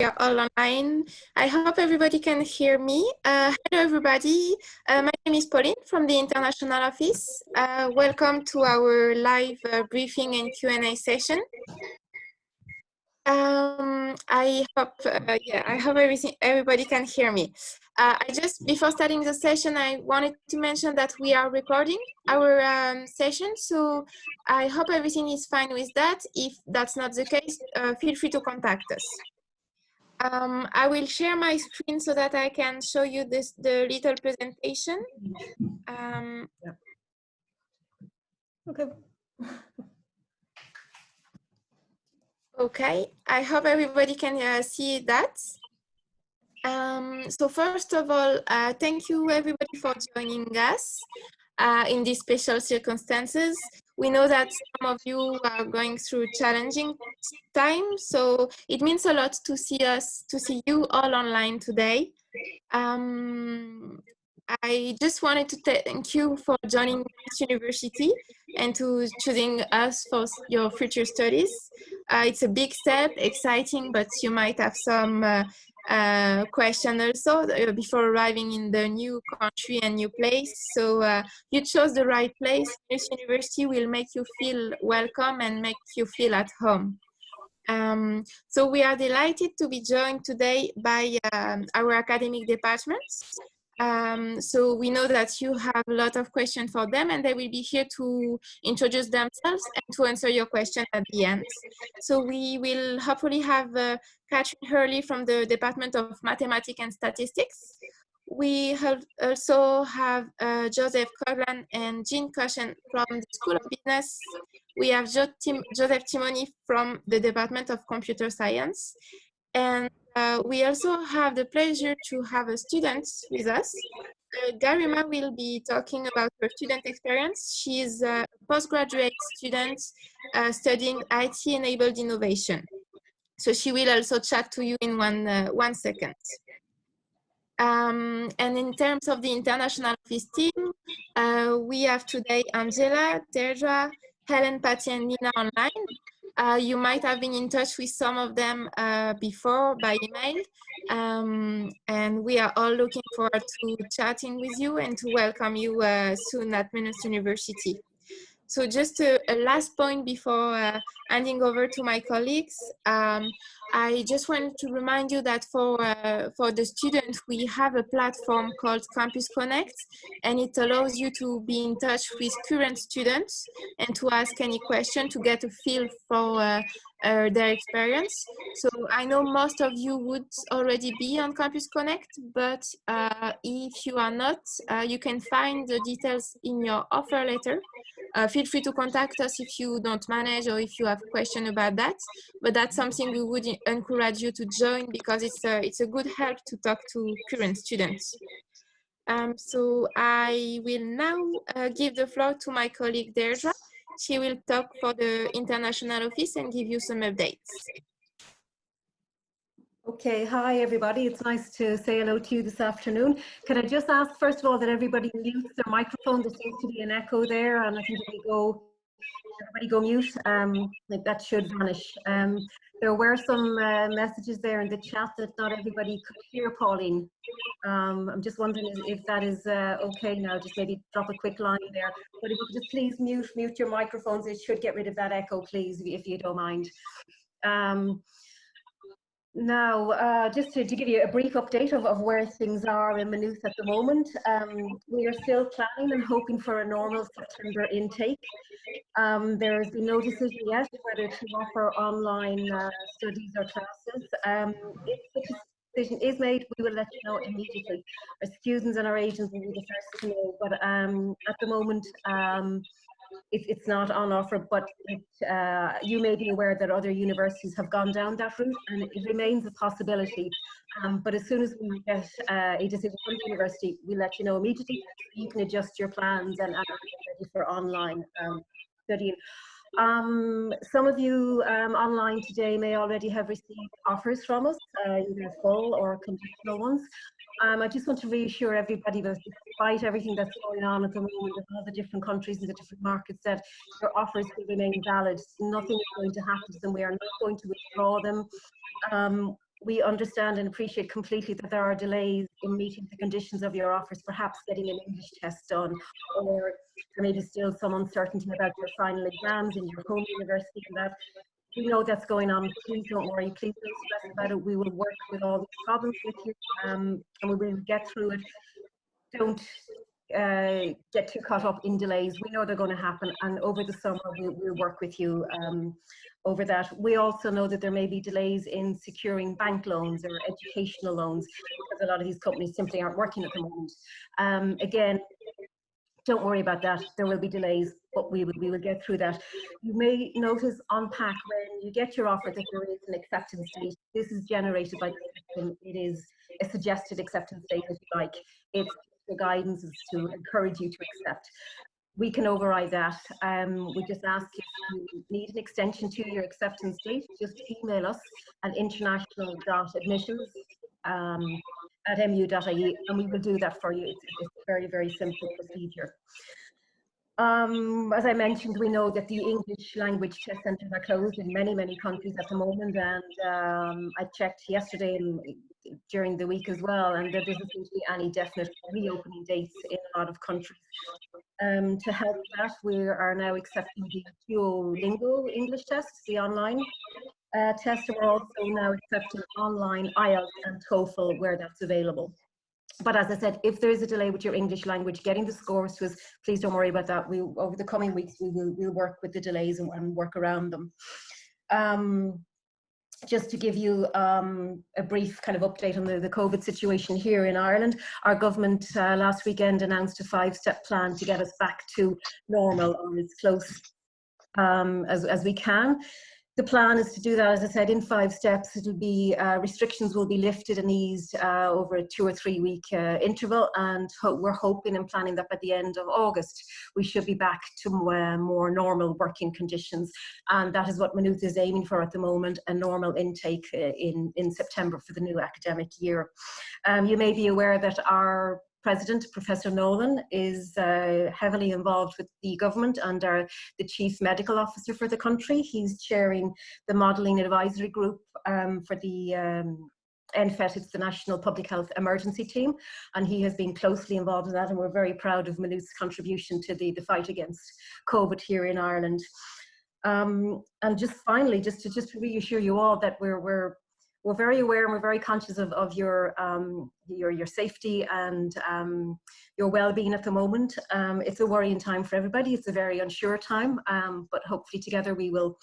are all online. I hope everybody can hear me. Hello, everybody. My name is Pauline from the International Office. Welcome to our live briefing and Q&A session. I hope everybody can hear me. Before starting the session, I wanted to mention that we are recording our session, so I hope everything is fine with that. If that's not the case, feel free to contact us. I will share my screen so that I can show you the little presentation. Okay. Okay, I hope everybody can see that. So first of all, thank you everybody for joining us in these special circumstances. We know that some of you are going through challenging times, so it means a lot to see you all online today. I just wanted to thank you for joining Maynooth University and to choosing us for your future studies. It's a big step, exciting, but you might have some question also before arriving in the new country and new place. So you chose the right place. Maynooth University will make you feel welcome and make you feel at home. So we are delighted to be joined today by our academic departments. So we know that you have a lot of questions for them, and they will be here to introduce themselves and to answer your questions at the end. So we will hopefully have Catherine Hurley from the Department of Mathematics and Statistics. We also have Joseph Coglan and Jean Cushen from the School of Business. We have Joseph Timony from the Department of Computer Science. And we also have the pleasure to have a student with us. Garima will be talking about her student experience. She is a postgraduate student studying IT-enabled innovation. So she will also chat to you in one second. And in terms of the International Office team, we have today Angela, Deirdre, Helen, Patty, and Nina online. You might have been in touch with some of them before by email. And we are all looking forward to chatting with you and to welcome you soon at Maynooth University. So just a last point before handing over to my colleagues. I just wanted to remind you that for the students, we have a platform called Campus Connect, and it allows you to be in touch with current students and to ask any question to get a feel for their experience. So I know most of you would already be on Campus Connect, but if you are not, you can find the details in your offer letter. Feel free to contact us if you don't manage or if you have questions about that. But that's something we would encourage you to join because it's a good help to talk to current students. So I will now give the floor to my colleague Deirdre. She will talk for the International Office and give you some updates. Okay, hi everybody. It's nice to say hello to you this afternoon. Can I just ask first of all that everybody mutes their microphone? There seems to be an echo there, and I think if everybody go mute, like that should vanish. There were some messages there in the chat that not everybody could hear Pauline. I'm just wondering if that is okay now. Just maybe drop a quick line there. But if you could just please mute your microphones, it should get rid of that echo, please, if you don't mind. Now, just to give you a brief update of where things are in Maynooth at the moment, we are still planning and hoping for a normal September intake. There has been no decision yet whether to offer online studies or classes. If such a decision is made, we will let you know immediately. Our students and our agents will be the first to know, but at the moment, it's not on offer, but you may be aware that other universities have gone down that route, and it remains a possibility. But as soon as we get a decision from the university, we'll let you know immediately. You can adjust your plans and get ready for online studying. Some of you online today may already have received offers from us, either full or conditional ones. I just want to reassure everybody that despite everything that's going on at the moment with all the different countries and the different markets, that your offers will remain valid. Nothing is going to happen to them. We are not going to withdraw them. We understand and appreciate completely that there are delays in meeting the conditions of your offers, perhaps getting an English test done, or there may be still some uncertainty about your final exams in your home university and that. We know that's going on. Please don't worry. Please don't stress about it. We will work with all these problems with you, and we will get through it. Don't get too caught up in delays. We know they're going to happen, and over the summer we'll work with you over that. We also know that there may be delays in securing bank loans or educational loans because a lot of these companies simply aren't working at the moment. Again, don't worry about that. There will be delays, but we will get through that. You may notice on PAC when you get your offer that there is an acceptance date. This is generated by the system. It is a suggested acceptance date, if you like. It's the guidance is to encourage you to accept. We can override that. We just ask if you need an extension to your acceptance date, just email us at international.admissions at mu.ie, and we will do that for you. It's a very, very simple procedure. As I mentioned, we know that the English language test centres are closed in many, many countries at the moment, and I checked yesterday and during the week as well, and there doesn't seem to be any definite reopening dates in a lot of countries. To help that, we are now accepting the Duolingo English test, the online test, and we're also now accepting online IELTS and TOEFL where that's available. But as I said, if there is a delay with your English language getting the scores to us, please don't worry about that. Over the coming weeks, we'll work with the delays and work around them. Just to give you a brief kind of update on the COVID situation here in Ireland, our government last weekend announced a 5-step plan to get us back to normal or as close as we can. The plan is to do that, as I said, in 5 steps. It'll be restrictions will be lifted and eased over a 2 or 3 week interval, and we're hoping and planning that by the end of August we should be back to more normal working conditions, and that is what Maynooth is aiming for at the moment, a normal intake in September for the new academic year. You may be aware that our President, Professor Nolan, is heavily involved with the government and the Chief Medical Officer for the country. He's chairing the Modelling Advisory Group for the NFET, it's the National Public Health Emergency Team, and he has been closely involved in that, and we're very proud of Maynooth's contribution to the fight against COVID here in Ireland. And just finally, just to reassure you all that we're very aware and we're very conscious of your safety and your well-being at the moment. It's a worrying time for everybody. It's a very unsure time, but hopefully together we will,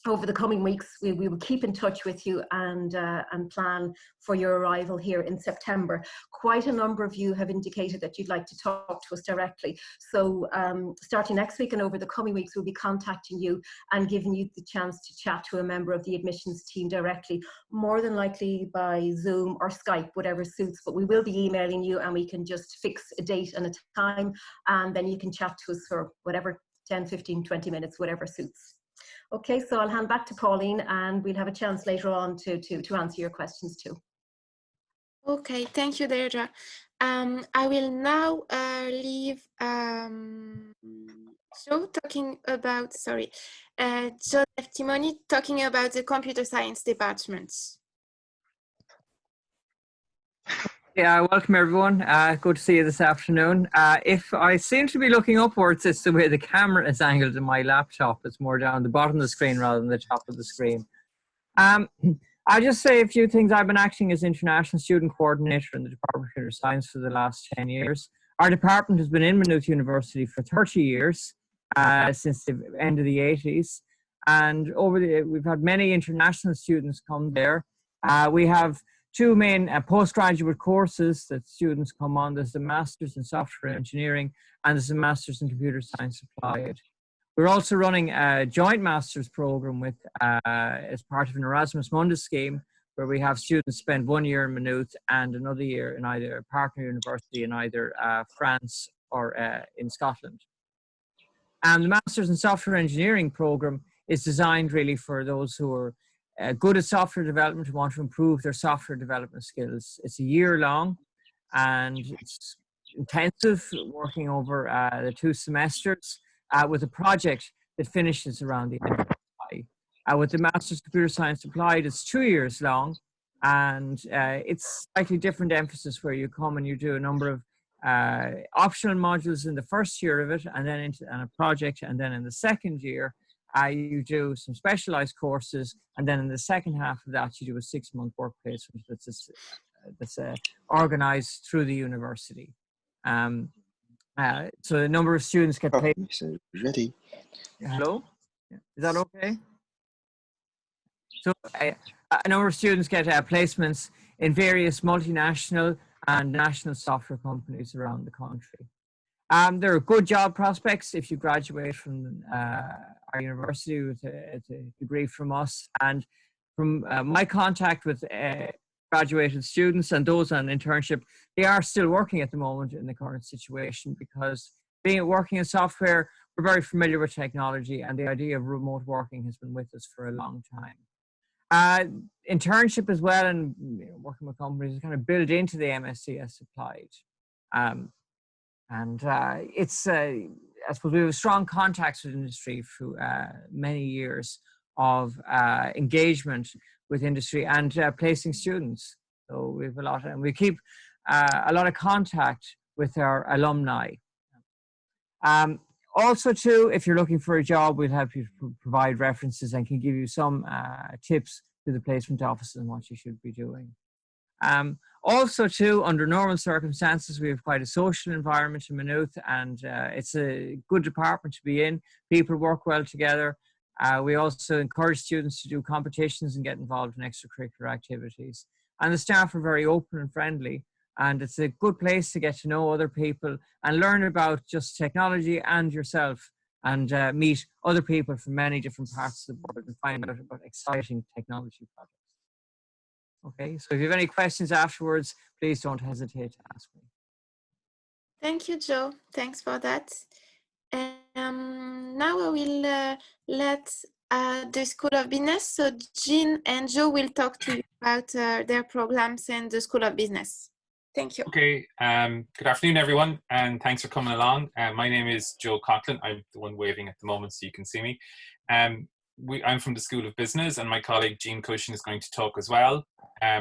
over the coming weeks, we will keep in touch with you and plan for your arrival here in September. Quite a number of you have indicated that you'd like to talk to us directly. So starting next week and over the coming weeks, we'll be contacting you and giving you the chance to chat to a member of the admissions team directly, more than likely by Zoom or Skype, whatever suits, but we will be emailing you and we can just fix a date and a time, and then you can chat to us for whatever, 10, 15, 20 minutes, whatever suits. Okay, so I'll hand back to Pauline and we'll have a chance later on to answer your questions too. Okay, thank you, Deirdre. I will now leave Joe talking about, Joe Timony talking about the computer science department. Yeah, welcome everyone. Good to see you this afternoon. If I seem to be looking upwards, it's the way the camera is angled in my laptop. It's more down the bottom of the screen rather than the top of the screen. I'll just say a few things. I've been acting as International Student Coordinator in the Department of Computer Science for the last 10 years. Our department has been in Maynooth University for 30 years, since the end of the 80s. And we've had many international students come there. We have 2 main postgraduate courses that students come on. There's the Masters in Software Engineering and there's the Masters in Computer Science Applied. We're also running a joint Masters program with, as part of an Erasmus Mundus scheme, where we have students spend 1 year in Maynooth and another year in either a partner university in either France or in Scotland. And the Masters in Software Engineering program is designed really for those who are good at software development, who want to improve their software development skills. It's a year long and it's intensive, working over the 2 semesters with a project that finishes around the end of July. With the Masters of Computer Science Applied, it's 2 years long And it's slightly different emphasis where you come and you do a number of optional modules in the first year of it, and then into a project, and then in the second year you do some specialized courses, and then in the second half of that you do a 6-month work placement that's organized through the university. So a number of students get paid. So ready. Hello? Is that okay? So a number of students get placements in various multinational and national software companies around the country. There are good job prospects if you graduate from our university with a degree from us. And from my contact with graduated students and those on internship, they are still working at the moment in the current situation, because working in software, we're very familiar with technology, and the idea of remote working has been with us for a long time. Internship as well, and working with companies is kind of built into the MSc as applied. It's, I suppose we have strong contacts with industry through many years of engagement with industry and placing students. So we have a lot, and we keep a lot of contact with our alumni. Also too, if you're looking for a job, we'll help you provide references and can give you some tips to the placement office and what you should be doing. Also too, under normal circumstances, we have quite a social environment in Maynooth, and it's a good department to be in. People work well together. We also encourage students to do competitions and get involved in extracurricular activities. And the staff are very open and friendly, and it's a good place to get to know other people and learn about just technology and yourself, and meet other people from many different parts of the world and find out about exciting technology projects. Okay, so if you have any questions afterwards, please don't hesitate to ask me. Thank you, Joe. Thanks for that. Now I will let the School of Business. So Jean and Joe will talk to you about their programs and the School of Business. Thank you. Okay, good afternoon, everyone, and thanks for coming along. My name is Joe Coughlin. I'm the one waving at the moment, so you can see me. I'm from the School of Business, and my colleague Jean Cushion is going to talk as well.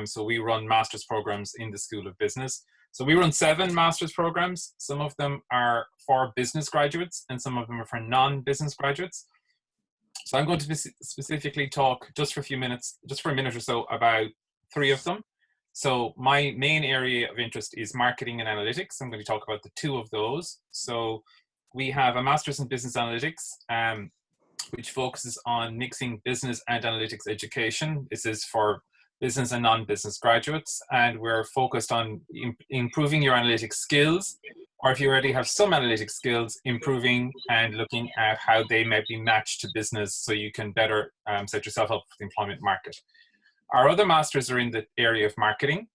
So we run master's programs in the School of Business. So we run 7 master's programs. Some of them are for business graduates, and some of them are for non-business graduates. So I'm going to specifically talk just for a minute or so about 3 of them. So my main area of interest is marketing and analytics. I'm going to talk about the 2 of those. So we have a master's in business analytics, which focuses on mixing business and analytics education. This is for business and non-business graduates, and we're focused on improving your analytics skills, or if you already have some analytics skills, improving and looking at how they may be matched to business so you can better set yourself up for the employment market. Our other masters are in the area of marketing.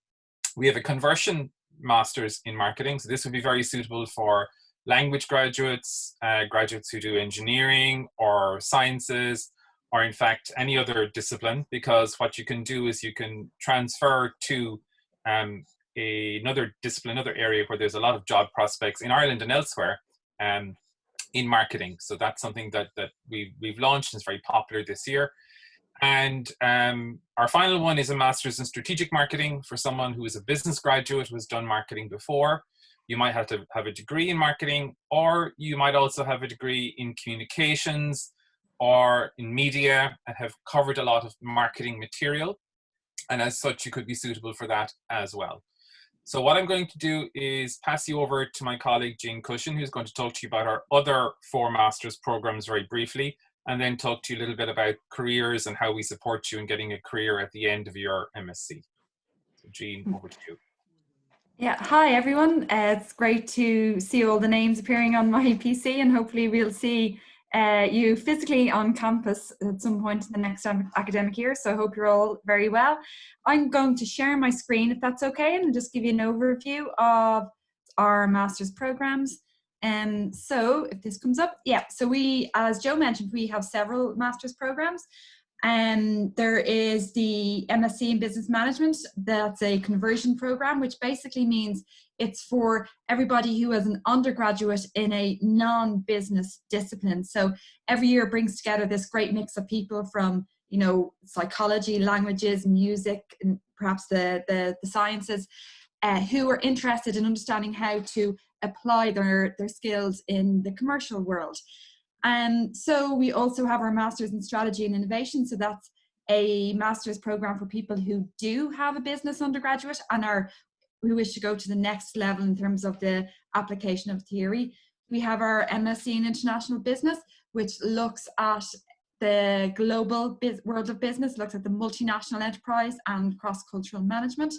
We have a conversion master's in marketing, so this would be very suitable for language graduates, graduates who do engineering or sciences, or in fact any other discipline, because what you can do is you can transfer to another discipline, another area where there's a lot of job prospects in Ireland and elsewhere in marketing. So that's something that we've launched and it's very popular this year. And our final one is a master's in strategic marketing for someone who is a business graduate who has done marketing before. You might have to have a degree in marketing, or you might also have a degree in communications or in media and have covered a lot of marketing material. And as such, you could be suitable for that as well. So what I'm going to do is pass you over to my colleague, Jean Cushion, who's going to talk to you about our other 4 master's programs very briefly, and then talk to you a little bit about careers and how we support you in getting a career at the end of your MSc. So Jean, over to you. Yeah, hi everyone. It's great to see all the names appearing on my PC, and hopefully we'll see you physically on campus at some point in the next academic year. So I hope you're all very well. I'm going to share my screen if that's okay, and just give you an overview of our master's programs. So if this comes up, yeah, so we, as Joe mentioned, we have several master's programs. And there is the MSc in Business Management. That's a conversion program, which basically means it's for everybody who is an undergraduate in a non-business discipline. So every year it brings together this great mix of people from, you know, psychology, languages, music, and perhaps the sciences, who are interested in understanding how to apply their skills in the commercial world. So we also have our Masters in Strategy and Innovation. So that's a master's program for people who do have a business undergraduate and who wish to go to the next level in terms of the application of theory. We have our MSc in International Business, which looks at the global world of business, looks at the multinational enterprise and cross-cultural management.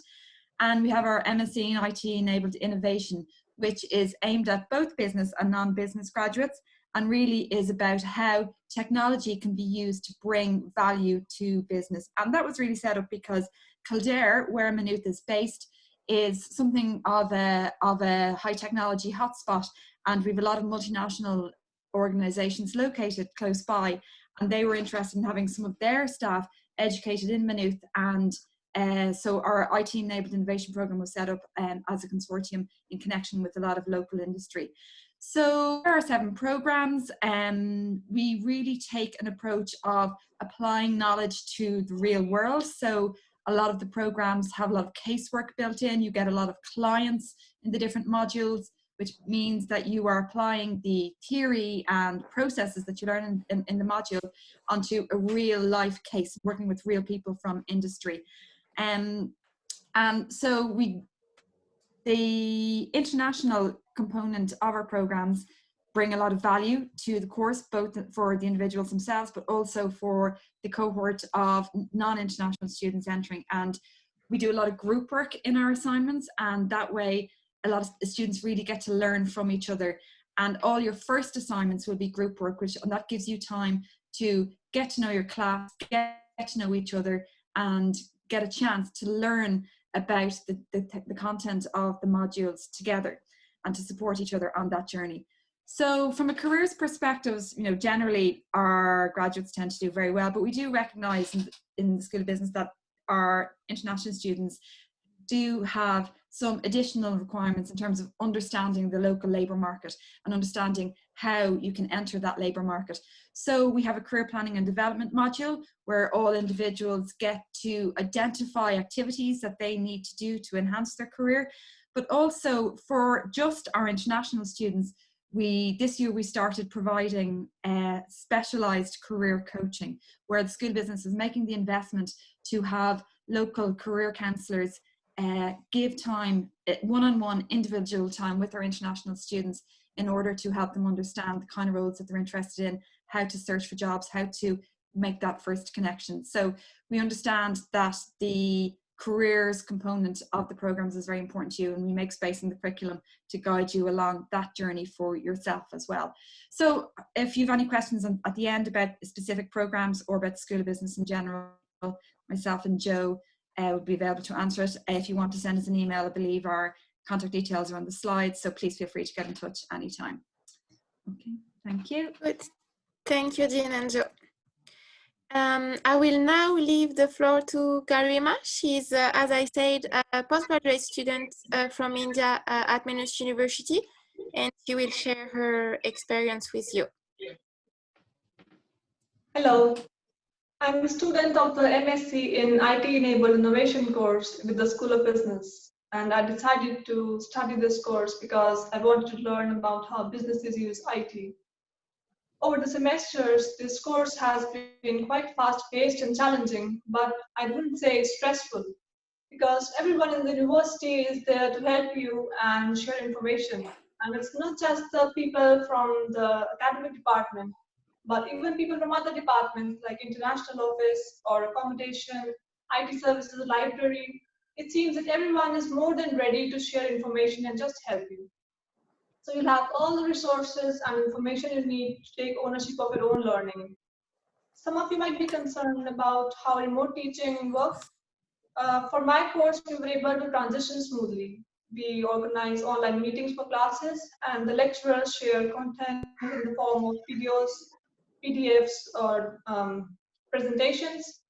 And we have our MSc in IT-enabled innovation, which is aimed at both business and non-business graduates, and really is about how technology can be used to bring value to business. And that was really set up because Kildare, where Maynooth is based, is something of a high technology hotspot, and we have a lot of multinational organizations located close by, and they were interested in having some of their staff educated in Maynooth. And so our IT-enabled innovation program was set up as a consortium in connection with a lot of local industry. So there are 7 programs, and we really take an approach of applying knowledge to the real world. So a lot of the programs have a lot of casework built in. You get a lot of clients in the different modules, which means that you are applying the theory and processes that you learn in the module onto a real life case, working with real people from industry. And so the international component of our programs bring a lot of value to the course, both for the individuals themselves, but also for the cohort of non-international students entering. And we do a lot of group work in our assignments, and that way a lot of students really get to learn from each other. And all your first assignments will be group work, and that gives you time to get to know your class, get to know each other, and get a chance to learn about the content of the modules together and to support each other on that journey. So from a careers perspective, generally our graduates tend to do very well, but we do recognize in the School of Business that our international students do have some additional requirements in terms of understanding the local labour market and understanding how you can enter that labour market. So we have a career planning and development module where all individuals get to identify activities that they need to do to enhance their career. But also for just our international students, this year we started providing specialised career coaching, where the School of Business is making the investment to have local career counsellors give time, one-on-one individual time with our international students in order to help them understand the kind of roles that they're interested in, how to search for jobs, how to make that first connection. So we understand that the careers component of the programs is very important to you, and we make space in the curriculum to guide you along that journey for yourself as well. So if you have any questions at the end about specific programs or about the School of Business in general, myself and Joe would be available to answer it. If you want to send us an email, I believe our contact details are on the slides, so please feel free to get in touch anytime. Okay, thank you. Good. Thank you, Jean and Joe. I will now leave the floor to Garima. She's, as I said, a postgraduate student from India at Maynooth University, and she will share her experience with you. Hello, I'm a student of the MSc in IT-enabled innovation course with the School of Business, and I decided to study this course because I wanted to learn about how businesses use IT. Over the semesters, this course has been quite fast-paced and challenging, but I wouldn't say stressful, because everyone in the university is there to help you and share information. And it's not just the people from the academic department, but even people from other departments like international office or accommodation, IT services, library. It seems that everyone is more than ready to share information and just help you. So you'll have all the resources and information you need to take ownership of your own learning. Some of you might be concerned about how remote teaching works. For my course, we were able to transition smoothly. We organize online meetings for classes, and the lecturers share content in the form of videos, PDFs, or presentations.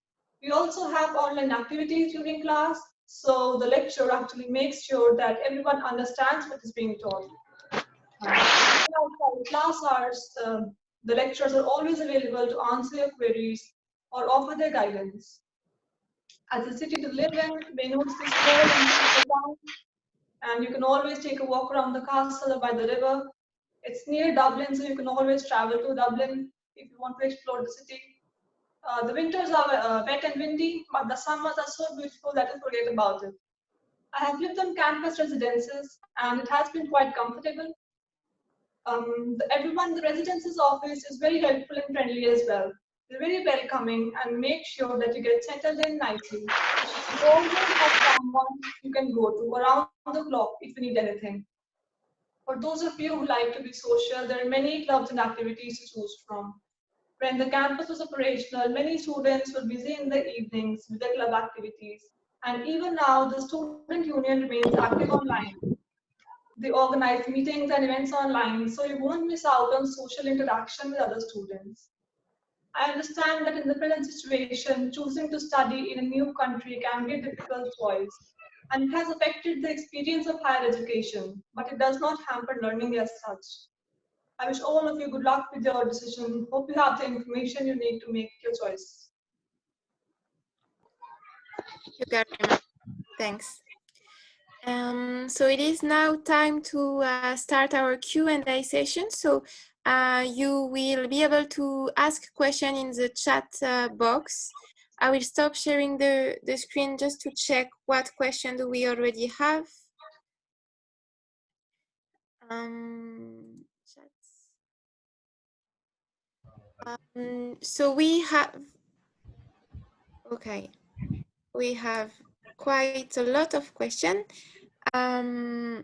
We also have online activities during class, so the lecturer actually makes sure that everyone understands what is being taught. Outside class hours, the lecturers are always available to answer your queries or offer their guidance. As a city to live in, Maynooth is small and peaceful town, and you can always take a walk around the castle or by the river. It's near Dublin, so you can always travel to Dublin if you want to explore the city. The winters are wet and windy, but the summers are so beautiful that you forget about it. I have lived on campus residences, and it has been quite comfortable. Everyone in the residences office is very helpful and friendly as well. They're very welcoming and make sure that you get settled in nicely. You always have someone you can go to around the clock if you need anything. For those of you who like to be social, there are many clubs and activities to choose from. When the campus was operational, many students were busy in the evenings with their club activities. And even now, the student union remains active online. They organize meetings and events online, so you won't miss out on social interaction with other students. I understand that in the present situation, choosing to study in a new country can be a difficult choice, and it has affected the experience of higher education, but it does not hamper learning as such. I wish all of you good luck with your decision. Hope you have the information you need to make your choice. Thank you, Garima. Thanks. So it is now time to start our Q&A session. So you will be able to ask questions in the chat box. I will stop sharing the screen just to check what question do we already have. So we have, okay, we have quite a lot of questions. I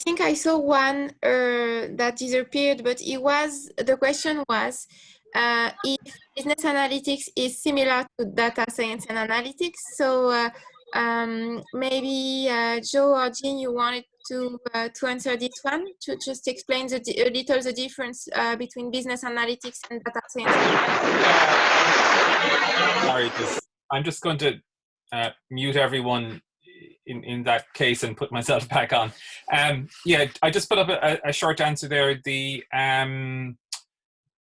think I saw one that disappeared, but the question was if business analytics is similar to data science and analytics. So maybe Joe or Jean, you wanted to answer this one, to just explain a little the difference between business analytics and data science. Sorry, I'm just going to mute everyone in that case and put myself back on. Yeah, I just put up a short answer there. The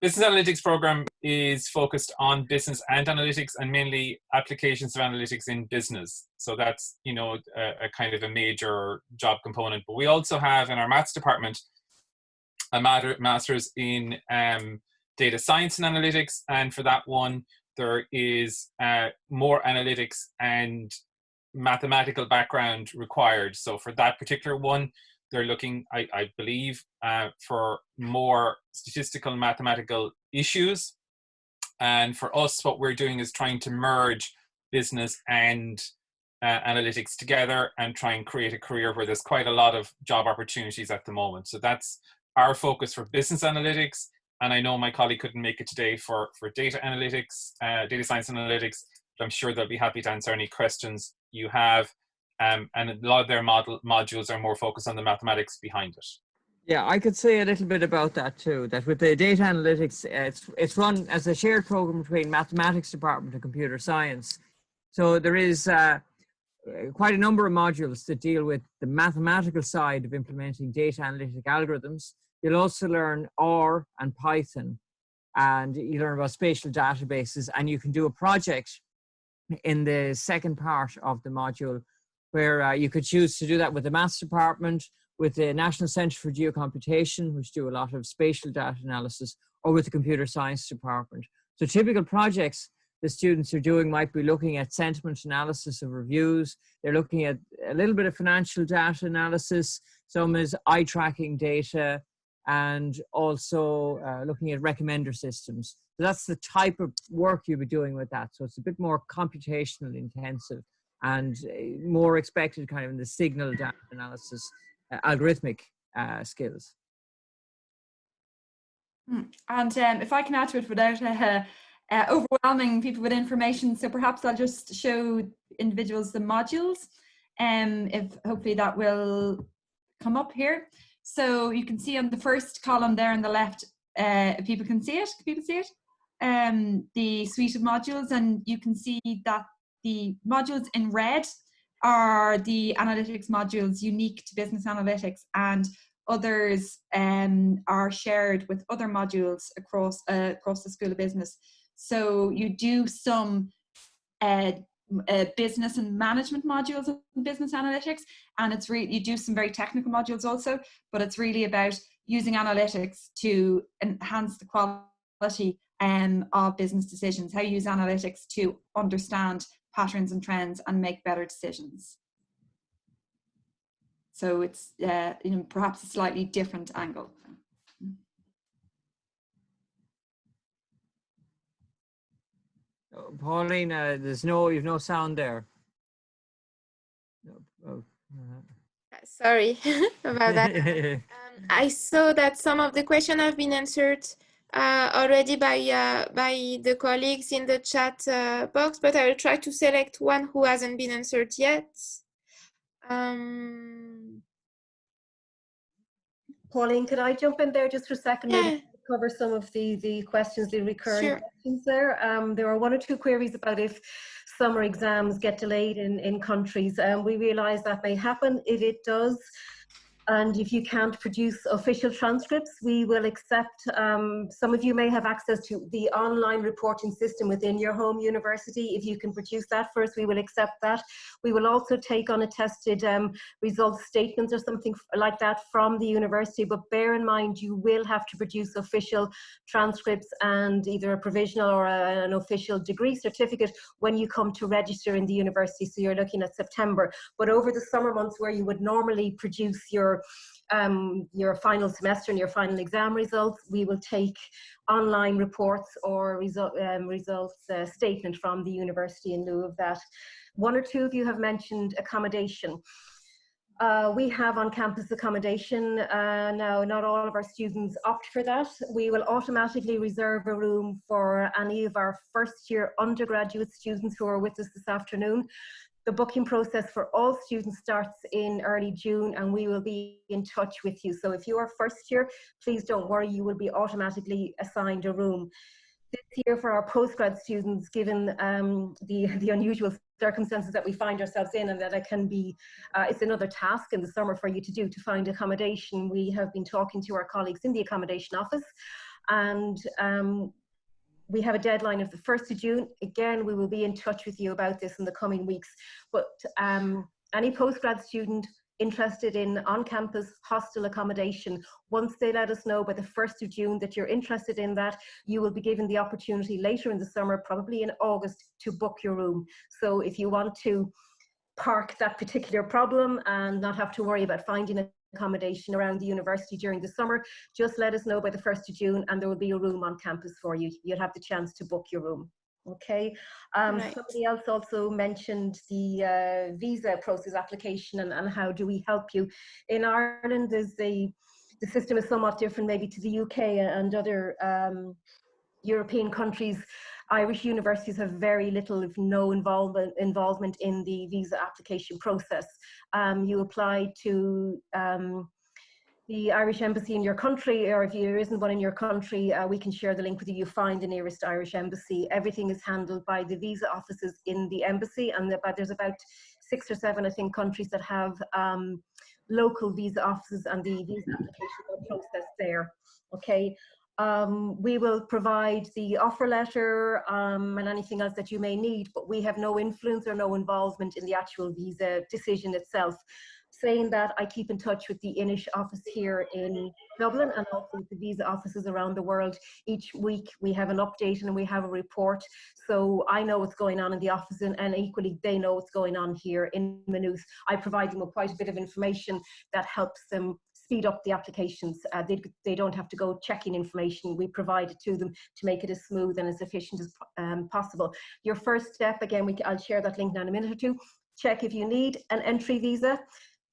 business analytics program is focused on business and analytics, and mainly applications of analytics in business. So that's, you know, a kind of a major job component. But we also have in our maths department a master's in data science and analytics, and for that one there is more analytics and mathematical background required. So for that particular one, they're looking, I believe, for more statistical mathematical issues. And for us, what we're doing is trying to merge business and analytics together and try and create a career where there's quite a lot of job opportunities at the moment. So that's our focus for business analytics. And I know my colleague couldn't make it today for data analytics, data science analytics, but I'm sure they'll be happy to answer any questions you have. And a lot of their modules are more focused on the mathematics behind it. Yeah, I could say a little bit about that too, that with the data analytics, it's run as a shared program between mathematics department and computer science. So there is quite a number of modules that deal with the mathematical side of implementing data analytic algorithms. You'll also learn R and Python, and you learn about spatial databases, and you can do a project in the second part of the module where you could choose to do that with the maths department, with the National Centre for Geocomputation, which do a lot of spatial data analysis, or with the computer science department. So typical projects the students are doing might be looking at sentiment analysis of reviews. They're looking at a little bit of financial data analysis. Some is eye tracking data, and also looking at recommender systems. So that's the type of work you'll be doing with that. So it's a bit more computational intensive and more expected kind of in the signal data analysis, algorithmic skills. And if I can add to it without overwhelming people with information, so perhaps I'll just show individuals the modules, if hopefully that will come up here. So you can see on the first column there on the left, people can see it. Can people see it? The suite of modules, and you can see that the modules in red are the analytics modules unique to business analytics, and others are shared with other modules across the School of Business. So you do some business and management modules in business analytics, and it's really, you do some very technical modules also, but it's really about using analytics to enhance the quality of business decisions, how you use analytics to understand patterns and trends and make better decisions. So it's perhaps a slightly different angle. Pauline, you've no sound there. Sorry about that. I saw that some of the questions have been answered already by the colleagues in the chat box, but I will try to select one who hasn't been answered yet. Pauline, could I jump in there just for a second? Yeah. Maybe cover some of the questions, the recurring Sure. questions there. There are one or two queries about if summer exams get delayed in countries. We realise that may happen. If it does, and if you can't produce official transcripts, we will accept, some of you may have access to the online reporting system within your home university. If you can produce that for us, we will accept that. We will also take unattested results statements or something like that from the university, but bear in mind you will have to produce official transcripts and either a provisional or an official degree certificate when you come to register in the university. So you're looking at September, but over the summer months where you would normally produce your final semester and your final exam results, we will take online reports or results statement from the university in lieu of that. One or two of you have mentioned accommodation. We have on-campus accommodation. Now, not all of our students opt for that. We will automatically reserve a room for any of our first-year undergraduate students who are with us this afternoon. The booking process for all students starts in early June, and we will be in touch with you. So if you are first year, please don't worry, you will be automatically assigned a room. This year for our postgrad students, given the unusual circumstances that we find ourselves in, and that it can be, it's another task in the summer for you to do, to find accommodation. We have been talking to our colleagues in the accommodation office, and we have a deadline of the 1st of June. Again, we will be in touch with you about this in the coming weeks. But any postgrad student interested in on-campus hostel accommodation, once they let us know by the 1st of June that you're interested in that, you will be given the opportunity later in the summer, probably in August, to book your room. So if you want to park that particular problem and not have to worry about finding accommodation around the university during the summer, just let us know by the 1st of June and there will be a room on campus for you. You'll have the chance to book your room. Okay. Right. Somebody else also mentioned the visa process application and how do we help you. In Ireland, the system is somewhat different maybe to the UK and other European countries. Irish universities have very little, if no involvement in the visa application process. You apply to the Irish embassy in your country, or if there isn't one in your country, we can share the link with you. You find the nearest Irish embassy. Everything is handled by the visa offices in the embassy, and there's about 6 or 7, I think, countries that have local visa offices, and the visa applications are processed there. Okay. We will provide the offer letter and anything else that you may need, but we have no influence or no involvement in the actual visa decision itself. Saying that, I keep in touch with the Inish office here in Dublin and also with the visa offices around the world. Each week we have an update and we have a report. So I know what's going on in the office, and equally they know what's going on here in Maynooth. I provide them with quite a bit of information that helps them speed up the applications. They don't have to go checking information. We provide it to them to make it as smooth and as efficient as possible. Your first step, again, I'll share that link now in a minute or two. Check if you need an entry visa.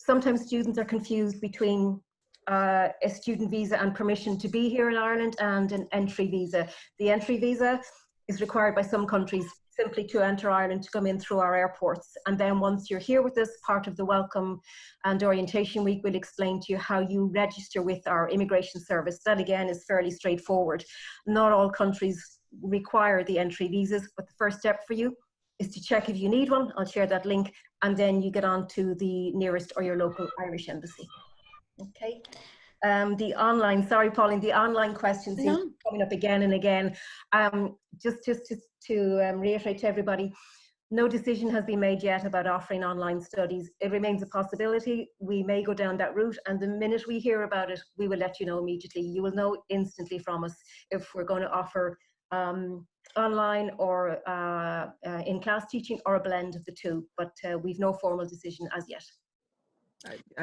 Sometimes students are confused between a student visa and permission to be here in Ireland and an entry visa. The entry visa is required by some countries simply to enter Ireland, to come in through our airports. And then once you're here with us, part of the welcome and orientation week, we'll explain to you how you register with our immigration service. That again is fairly straightforward. Not all countries require the entry visas, but the first step for you is to check if you need one. I'll share that link, and then you get on to the nearest or your local Irish embassy. Okay. The online, sorry, Pauline, the online question seems to be coming up again and again. Just to reiterate to everybody, no decision has been made yet about offering online studies. It remains a possibility. We may go down that route, and the minute we hear about it, we will let you know immediately. You will know instantly from us if we're going to offer online or in-class teaching, or a blend of the two, but we've no formal decision as yet.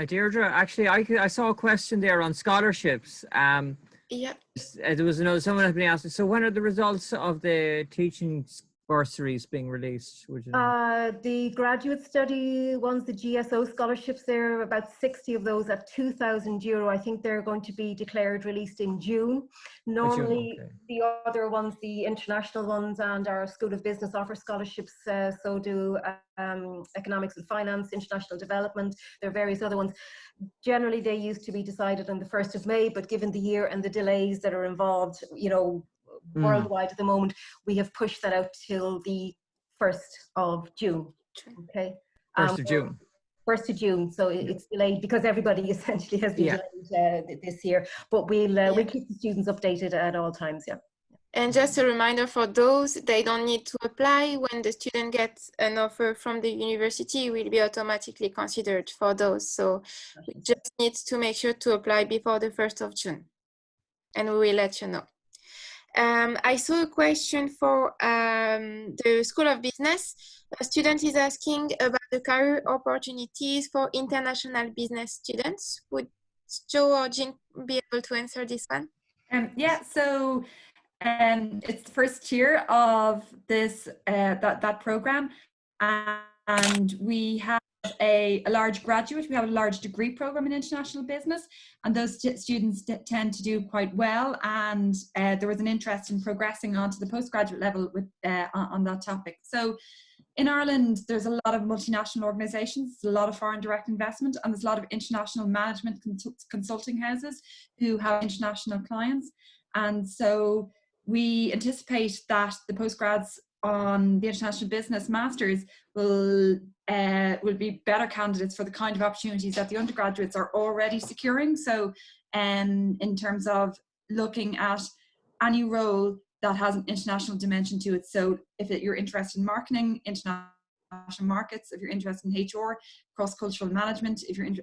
Deirdre, actually, I saw a question there on scholarships. Yeah. There was someone had been asking, so when are the results of the teaching bursaries being released? Would you know? The graduate study ones, the GSO scholarships, there are about 60 of those at €2,000. I think they're going to be declared released in June. Normally, okay. The other ones, the international ones, and our School of Business offer scholarships, so do Economics and Finance, International Development. There are various other ones. Generally, they used to be decided on the 1st of May, but given the year and the delays that are involved, you know, worldwide at the moment, we have pushed that out till the 1st of June. Okay. 1st of June. 1st of June. So it's delayed because everybody essentially has been delayed this year. But we'll keep the students updated at all times. Yeah. And just a reminder for those, they don't need to apply. When the student gets an offer from the university, it will be automatically considered for those. So we just need to make sure to apply before the 1st of June. And we will let you know. I saw a question for the School of Business. A student is asking about the career opportunities for international business students. Would Joe or Jean be able to answer this one? Yeah, so it's the first year of this that program, and we have a large graduate. We have a large degree program in international business, and those students tend to do quite well, and there was an interest in progressing onto the postgraduate level with on that topic. So in Ireland, there's a lot of multinational organizations, a lot of foreign direct investment, and there's a lot of international management consulting houses who have international clients. And so we anticipate that the postgrads on the international business masters will be better candidates for the kind of opportunities that the undergraduates are already securing. So in terms of looking at any role that has an international dimension to it. So if you're interested in marketing, international markets, if you're interested in HR, cross-cultural management, if you're in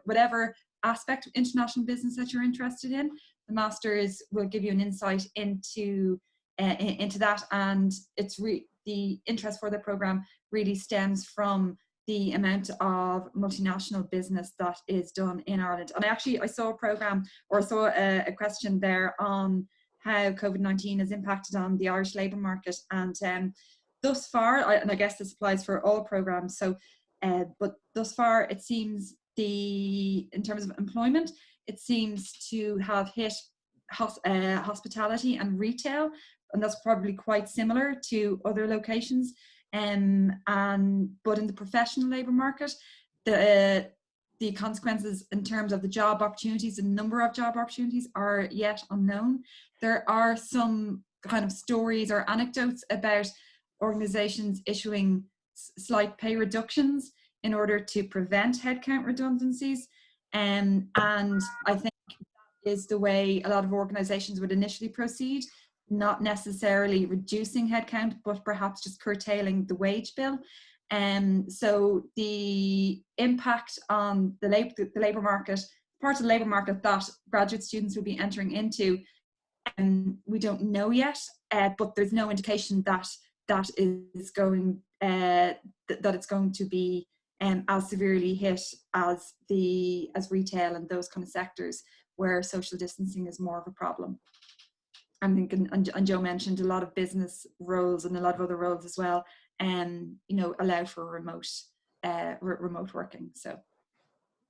whatever aspect of international business that you're interested in, the masters will give you an insight into that, and it's the interest for the program really stems from the amount of multinational business that is done in Ireland. And I saw a program, or saw a question there on how COVID-19 has impacted on the Irish labour market, and thus far, and I guess this applies for all programs, so but thus far it seems in terms of employment, it seems to have hit hospitality and retail, and that's probably quite similar to other locations. But in the professional labour market, the consequences in terms of the job opportunities and number of job opportunities are yet unknown. There are some kind of stories or anecdotes about organisations issuing slight pay reductions in order to prevent headcount redundancies, and I think that is the way a lot of organisations would initially proceed, not necessarily reducing headcount, but perhaps just curtailing the wage bill. So the impact on the labour market, parts of the labour market that graduate students will be entering into, we don't know yet, but there's no indication that it's going to be as severely hit as retail and those kind of sectors where social distancing is more of a problem. I'm thinking, and Joe mentioned a lot of business roles and a lot of other roles as well, allow for remote working. So.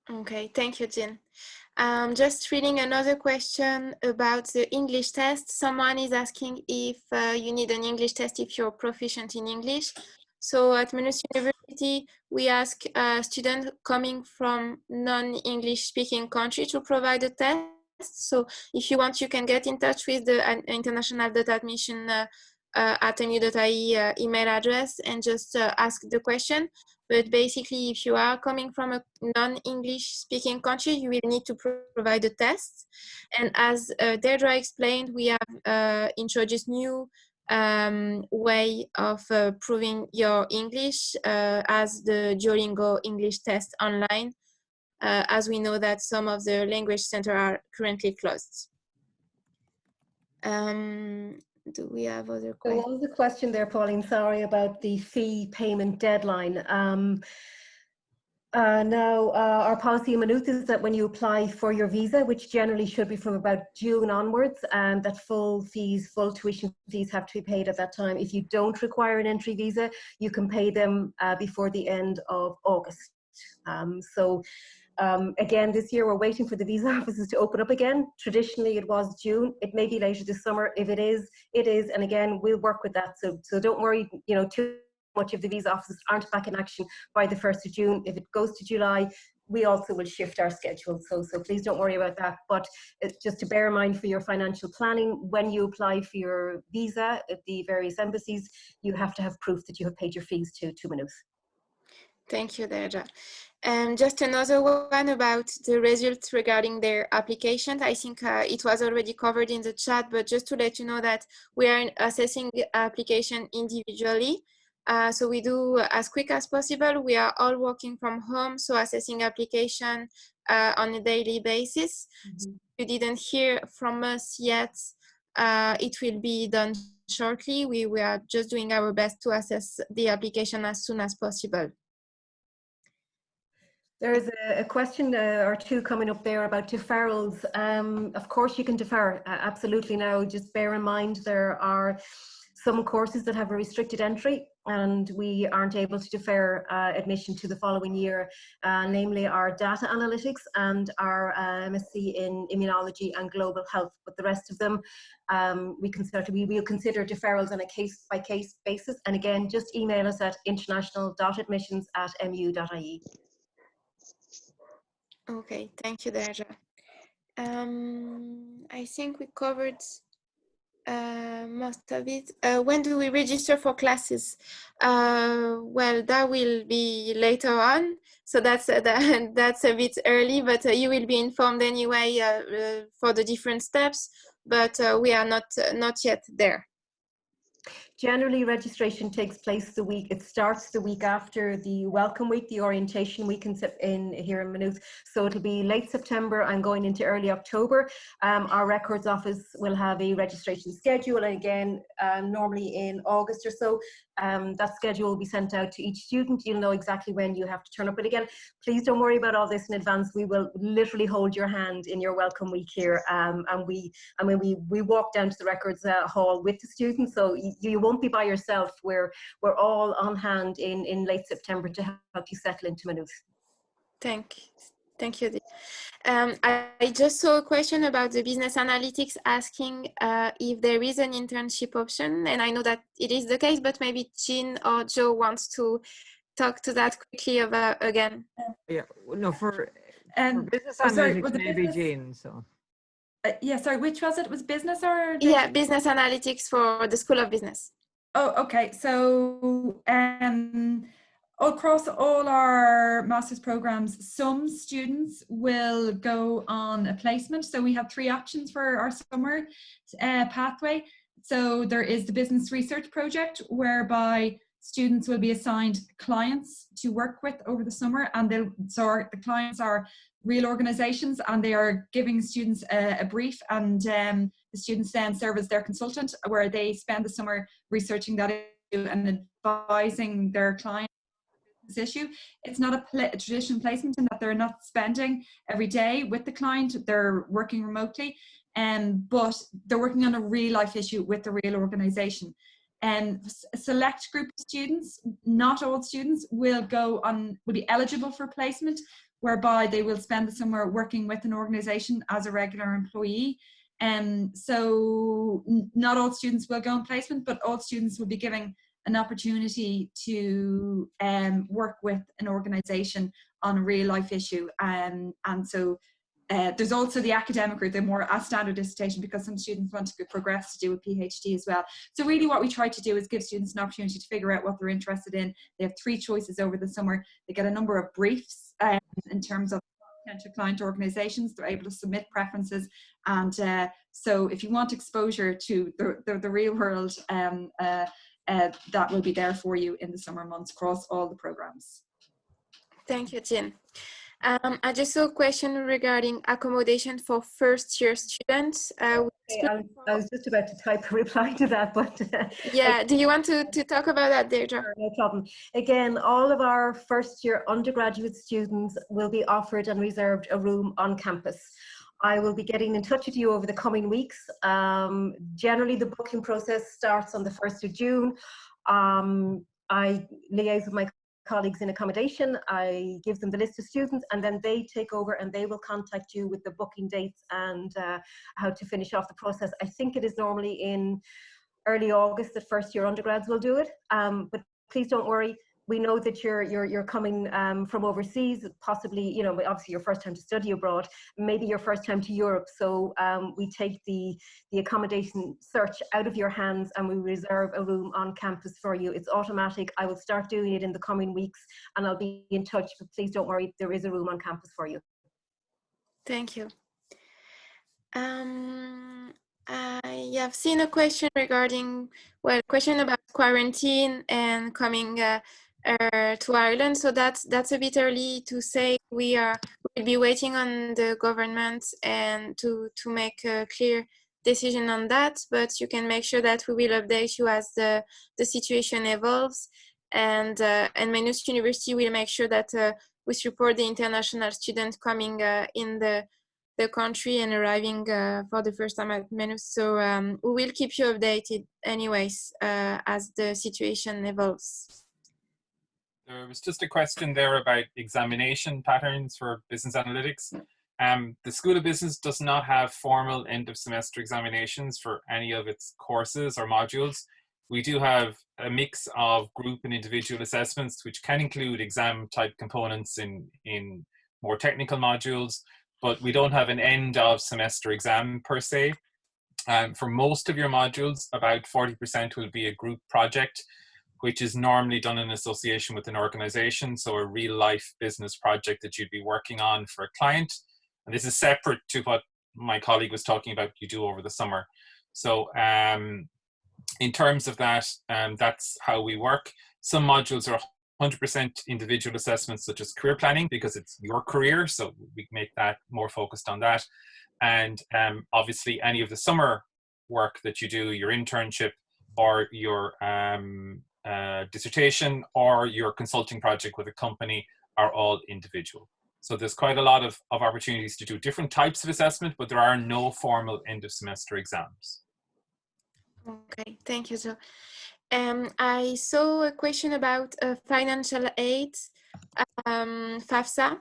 Okay, thank you, Jean. Just reading another question about the English test. Someone is asking if you need an English test if you're proficient in English. So at Maynooth University, we ask students coming from non-English speaking country to provide a test. So if you want, you can get in touch with the International Data Admission at mu.ie email address and just ask the question. But basically, if you are coming from a non-English speaking country, you will need to provide a test. And as Deirdre explained, we have introduced new way of proving your English as the Duolingo English test online, as we know that some of the language centers are currently closed. Do we have other questions? There was a question there, Pauline, sorry, about the fee payment deadline. Now, our policy in Maynooth is that when you apply for your visa, which generally should be from about June onwards, and that full tuition fees have to be paid at that time. If you don't require an entry visa, you can pay them before the end of August. Again, this year we're waiting for the visa offices to open up again. Traditionally, it was June. It may be later this summer. If it is, it is. And again, we'll work with that. So don't worry, too much if the visa offices aren't back in action by the 1st of June. If it goes to July, we also will shift our schedule. So please don't worry about that. But just to bear in mind for your financial planning, when you apply for your visa at the various embassies, you have to have proof that you have paid your fees to Maynooth. Thank you, Deirdre. Just another one about the results regarding their applications. I think it was already covered in the chat, but just to let you know that we are assessing the application individually. So we do as quick as possible. We are all working from home, so assessing application on a daily basis. So if you didn't hear from us yet, it will be done shortly. We are just doing our best to assess the application as soon as possible. There's a question or two coming up there about deferrals. Of course you can defer, absolutely. Now just bear in mind there are some courses that have a restricted entry and we aren't able to defer admission to the following year, namely our data analytics and our MSc in immunology and global health. But the rest of them, we will consider deferrals on a case-by-case basis. And again, just email us at international.admissions@mu.ie. Okay, thank you, Deirdre. I think we covered most of it. When do we register for classes? Well, that will be later on, so that's a bit early, but you will be informed anyway for the different steps, but we are not yet there. Generally, registration takes place it starts the week after the welcome week, the orientation week here in Maynooth. So it'll be late September and going into early October. Our records office will have a registration schedule, and again, normally in August or so, that schedule will be sent out to each student. You'll know exactly when you have to turn up. But again, please don't worry about all this in advance. We will literally hold your hand in your welcome week here. And we walk down to the records hall with the students. So you won't be by yourself. We're all on hand in late September to help you settle into Maynooth. Thank you. I just saw a question about the business analytics asking if there is an internship option, and I know that it is the case, but maybe Jean or Joe wants to talk to that quickly about again. Yeah, no, for business analytics, maybe Jean. So. Yeah, sorry, which was it? Was business or? Yeah, business analytics for the School of Business. Oh, okay. So across all our master's programs, some students will go on a placement. So we have 3 options for our summer pathway. So there is the business research project, whereby students will be assigned clients to work with over the summer, and the clients are real organizations, and they are giving students a brief, and the students then serve as their consultant, where they spend the summer researching that issue and advising their client this issue. It's not a traditional placement in that they're not spending every day with the client, they're working remotely, but they're working on a real life issue with the real organization. And a select group of students, not all students, will be eligible for placement, whereby they will spend the summer working with an organization as a regular employee. So not all students will go on placement, but all students will be given an opportunity to work with an organization on a real life issue. And so there's also the academic or the more standard dissertation, because some students want to progress to do a PhD as well. So really what we try to do is give students an opportunity to figure out what they're interested in. They have 3 choices over the summer. They get a number of briefs in terms of potential client organizations. They're able to submit preferences. And so if you want exposure to the real world, that will be there for you in the summer months across all the programs. Thank you, Jean. I just saw a question regarding accommodation for first-year students. I was just about to type a reply to that, but yeah, do you want to talk about that, Deirdre? No problem. Again, all of our first-year undergraduate students will be offered and reserved a room on campus. I will be getting in touch with you over the coming weeks. Generally, the booking process starts on the 1st of June. I liaise with my colleagues in accommodation. I give them the list of students, and then they take over and they will contact you with the booking dates and how to finish off the process. I think it is normally in early August that first year undergrads will do it, but please don't worry. We know that you're coming from overseas, possibly, you know, obviously your first time to study abroad, maybe your first time to Europe. So we take the accommodation search out of your hands and we reserve a room on campus for you. It's automatic. I will start doing it in the coming weeks and I'll be in touch, but please don't worry, there is a room on campus for you. Thank you. I have seen a question regarding, well, question about quarantine and coming to Ireland. So that's a bit early to say. We'll be waiting on the government and to make a clear decision on that. But you can make sure that we will update you as the situation evolves. And Maynooth University will make sure that we support the international students coming in the country and arriving for the first time at Maynooth. So we will keep you updated anyways as the situation evolves. There was just a question there about examination patterns for business analytics. The School of Business does not have formal end of semester examinations for any of its courses or modules. We do have a mix of group and individual assessments, which can include exam type components in more technical modules, but we don't have an end of semester exam per se. For most of your modules, about 40% will be a group project, which is normally done in association with an organization. So a real life business project that you'd be working on for a client. And this is separate to what my colleague was talking about you do over the summer. So in terms of that, that's how we work. Some modules are 100% individual assessments, such as career planning, because it's your career. So we make that more focused on that. And obviously any of the summer work that you do, your internship or your dissertation or your consulting project with a company are all individual. So there's quite a lot of opportunities to do different types of assessment, but there are no formal end of semester exams. Okay, thank you, Joe. I saw a question about financial aid, FAFSA,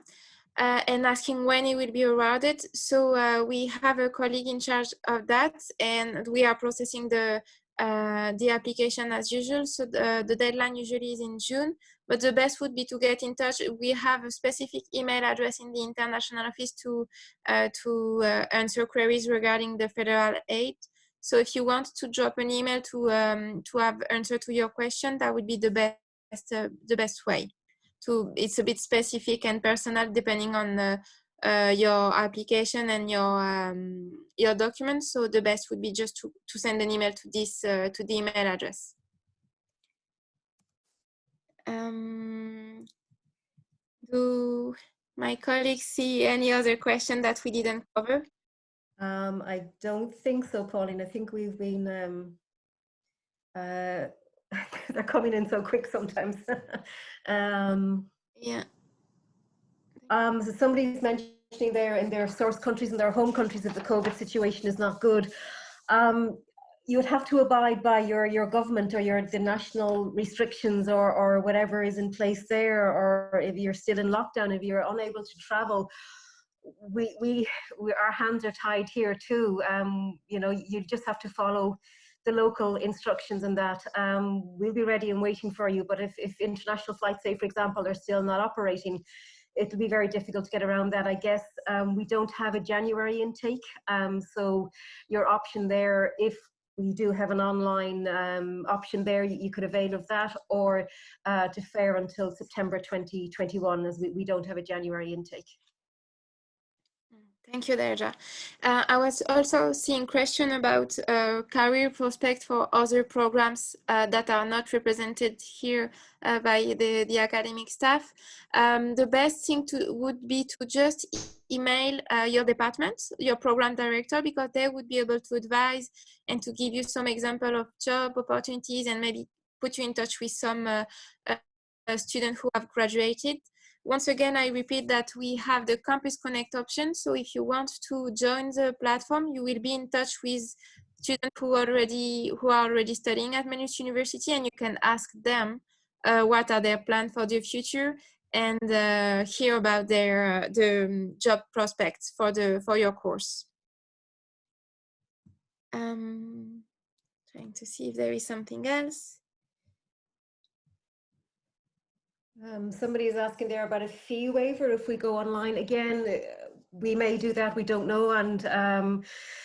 and asking when it will be awarded. So we have a colleague in charge of that, and we are processing the application as usual. So the deadline usually is in June, but the best would be to get in touch. We have a specific email address in the international office to answer queries regarding the federal aid. So if you want to drop an email to have answer to your question, that would be the best way. It's a bit specific and personal depending on your application and your documents. So the best would be just to send an email to this to the email address. Do my colleagues see any other question that we didn't cover? I don't think so, Pauline. I think we've been they're coming in so quick sometimes. Yeah. So somebody's mentioning there in their source countries and their home countries that the COVID situation is not good. You would have to abide by your government or the national restrictions or whatever is in place there, or if you're still in lockdown, if you're unable to travel, our hands are tied here too. You know, you just have to follow the local instructions and that. We'll be ready and waiting for you, but if international flights, say for example, are still not operating, it'll be very difficult to get around that, I guess. We don't have a January intake, so your option there, if we do have an online option there, you could avail of that, or defer until September 2021, as we don't have a January intake. Thank you, Derja. I was also seeing question about career prospect for other programs that are not represented here by the academic staff. The best thing would be to just email your department, your program director, because they would be able to advise and to give you some example of job opportunities and maybe put you in touch with some students who have graduated. Once again, I repeat that we have the Campus Connect option. So if you want to join the platform, you will be in touch with students who are already studying at Maynooth University, and you can ask them what are their plans for the future, and hear about their the job prospects for your course. Trying to see if there is something else. Somebody is asking there about a fee waiver if we go online. Again, we may do that, we don't know, and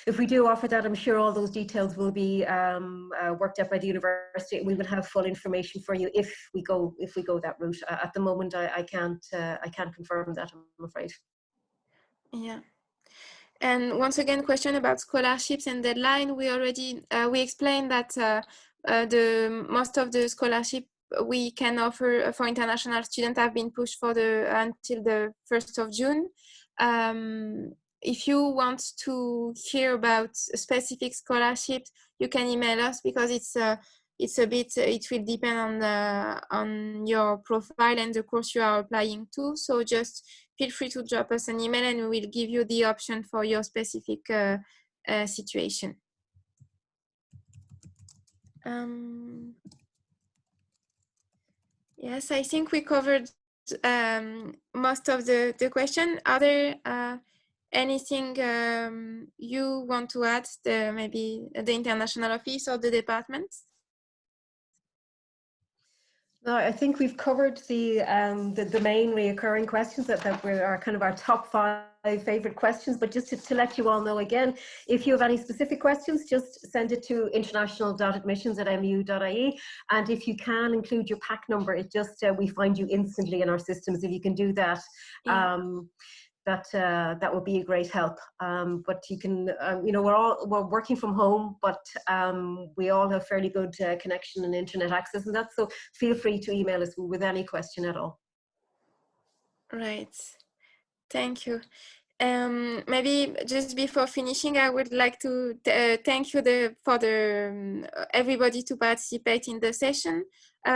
if we do offer that, I'm sure all those details will be worked out by the university. We will have full information for you if we go that route. At the moment, I can't confirm that, I'm afraid. Yeah. And once again, question about scholarships and deadline. We already we explained that the most of the scholarship we can offer for international students have been pushed for until the 1st of June. If you want to hear about specific scholarships, you can email us, because it will depend on your profile and the course you are applying to. So just feel free to drop us an email and we will give you the option for your specific situation. Yes, I think we covered most of the question. Are there anything you want to add, maybe the international office or the department? No, I think we've covered the main reoccurring questions that are kind of our top 5 favorite questions. But just to let you all know again, if you have any specific questions, just send it to international.admissions@mu.ie, and if you can include your PAC number, it just we find you instantly in our systems. If you can do that, yeah. That would be a great help. But you can, you know, we're working from home, but we all have fairly good connection and internet access and that. So feel free to email us with any question at all. Right. Thank you. Maybe just before finishing, I would like to thank you for everybody to participate in the session.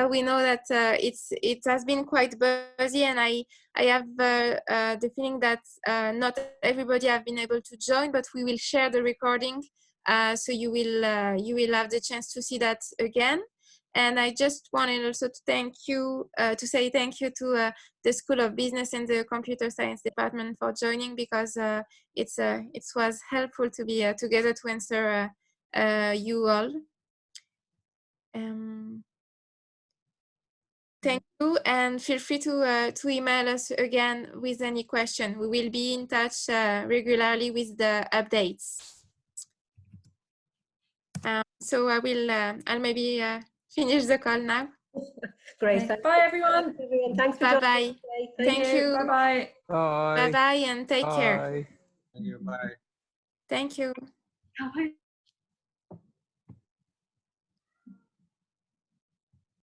We know that it has been quite busy, and I have the feeling that not everybody have been able to join, but we will share the recording, so you will have the chance to see that again. And I just wanted also to say thank you to the School of Business and the Computer Science Department for joining, because it was helpful to be together to answer you all. Thank you, and feel free to email us again with any question. We will be in touch regularly with the updates. So I'll maybe finish the call now. Great. Okay. Bye, everyone. Thanks for joining. Bye. Thank you. Bye-bye. Bye. Bye-bye, and take care. Thank you. Bye. Thank you. Bye.